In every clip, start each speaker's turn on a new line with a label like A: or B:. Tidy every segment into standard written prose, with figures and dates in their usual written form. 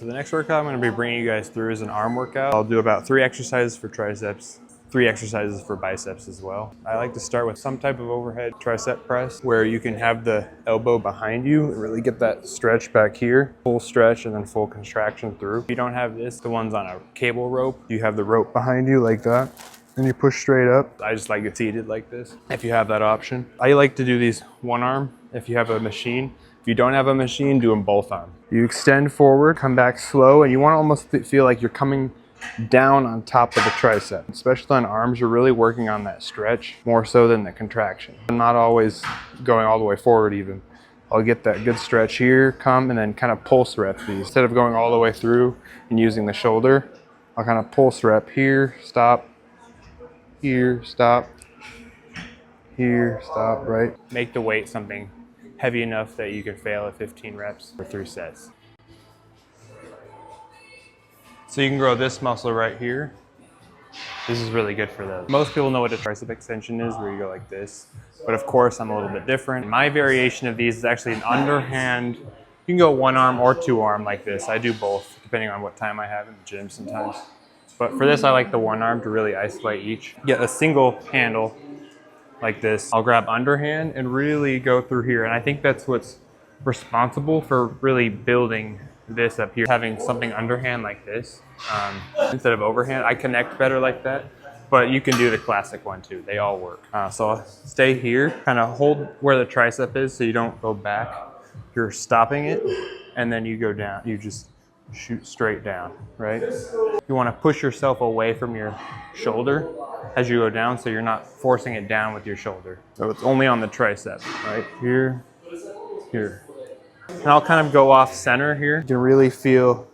A: So the next workout I'm going to be bringing you guys through is an arm workout. I'll do about 3 exercises for triceps, 3 exercises for biceps as well. I like to start with some type of overhead tricep press where you can have the elbow behind you and really get that stretch back here, full stretch and then full contraction through. If you don't have this, the one's on a cable rope, you have the rope behind you like that. And you push straight up. I just like it seated like this, if you have that option. I like to do these one arm if you have a machine. If you don't have a machine, do them both arm. You extend forward, come back slow, and you want to almost feel like you're coming down on top of the tricep. Especially on arms, you're really working on that stretch more so than the contraction. I'm not always going all the way forward even. I'll get that good stretch here, come, and then kind of pulse rep these. Instead of going all the way through and using the shoulder, I'll kind of pulse rep here, stop, here, stop, here, stop, right? Make the weight something heavy enough that you can fail at 15 reps for 3 sets. So you can grow this muscle right here. This is really good for those. Most people know what a tricep extension is, where you go like this. But of course, I'm a little bit different. My variation of these is actually an underhand. You can go one arm or two arm like this. I do both, depending on what time I have in the gym sometimes. But for this, I like the one arm to really isolate each. Get a single handle like this. I'll grab underhand and really go through here. And I think that's what's responsible for really building this up here. Having something underhand like this instead of overhand. I connect better like that, but you can do the classic one too. They all work. So I'll stay here, kind of hold where the tricep is so you don't go back. You're stopping it and then you go down. You just shoot straight down, right? You want to push yourself away from your shoulder as you go down so you're not forcing it down with your shoulder. So it's only on the tricep, right? Here, here. And I'll kind of go off center here. You can really feel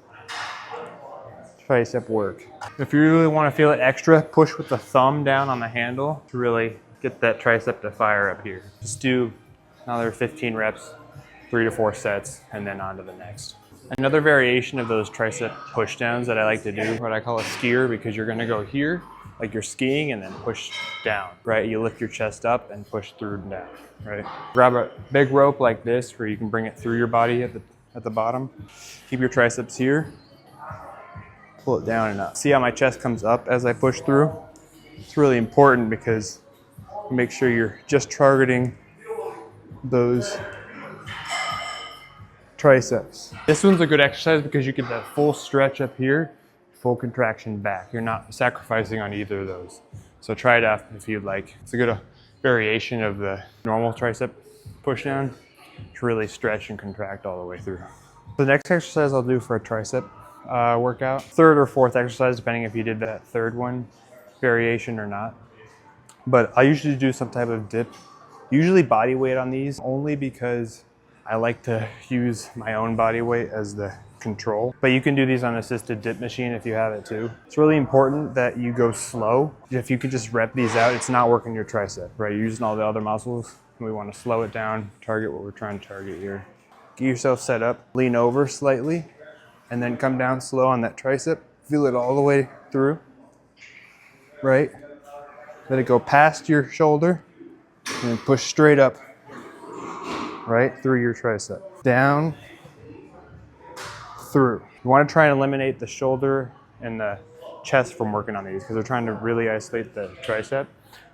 A: tricep work. If you really want to feel it extra, push with the thumb down on the handle to really get that tricep to fire up here. Just do another 15 reps, 3 to 4 sets, and then on to the next. Another variation of those tricep push downs that I like to do, what I call a skier, because you're gonna go here, like you're skiing, and then push down, right? You lift your chest up and push through and down, right? Grab a big rope like this where you can bring it through your body at the bottom. Keep your triceps here, pull it down and up. See how my chest comes up as I push through? It's really important because make sure you're just targeting those triceps. This one's a good exercise because you get that full stretch up here, full contraction back. You're not sacrificing on either of those. So try it out if you'd like. It's a good variation of the normal tricep push down to really stretch and contract all the way through. The next exercise I'll do for a tricep workout, 3rd or 4th exercise, depending if you did that 3rd one variation or not. But I usually do some type of dip, usually body weight on these, only because I like to use my own body weight as the control. But you can do these on an assisted dip machine if you have it too. It's really important that you go slow. If you could just rep these out, it's not working your tricep, right? You're using all the other muscles. We want to slow it down, target what we're trying to target here. Get yourself set up, lean over slightly, and then come down slow on that tricep. Feel it all the way through, right? Let it go past your shoulder and then push straight up, right through your tricep. Down, through. You want to try and eliminate the shoulder and the chest from working on these because they're trying to really isolate the tricep.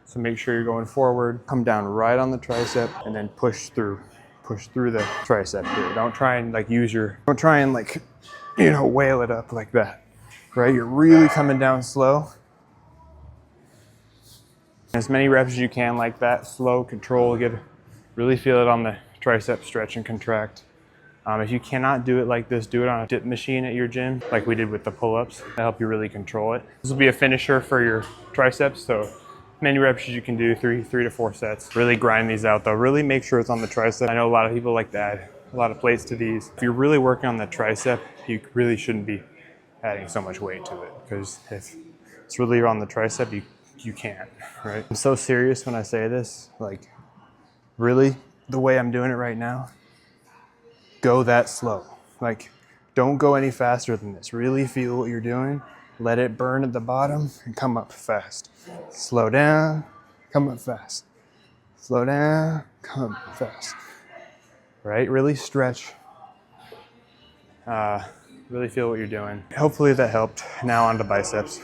A: So make sure you're going forward, come down right on the tricep and then push through the tricep here. Don't try and whale it up like that, right? You're really coming down slow. As many reps as you can like that, slow, control, really feel it on the tricep stretch and contract. If you cannot do it like this, do it on a dip machine at your gym, like we did with the pull-ups. That'll help you really control it. This will be a finisher for your triceps, so many reps as you can do, 3 to 4 sets. Really grind these out though. Really make sure it's on the tricep. I know a lot of people like to add a lot of plates to these. If you're really working on the tricep, you really shouldn't be adding so much weight to it, because if it's really on the tricep, you can't, right? I'm so serious when I say this, like really the way I'm doing it right now, go that slow. Like don't go any faster than this. Really feel what you're doing. Let it burn at the bottom and come up fast. Slow down, come up fast. Slow down, come up fast. Right, really stretch Really feel what you're doing. Hopefully that helped. Now on to biceps.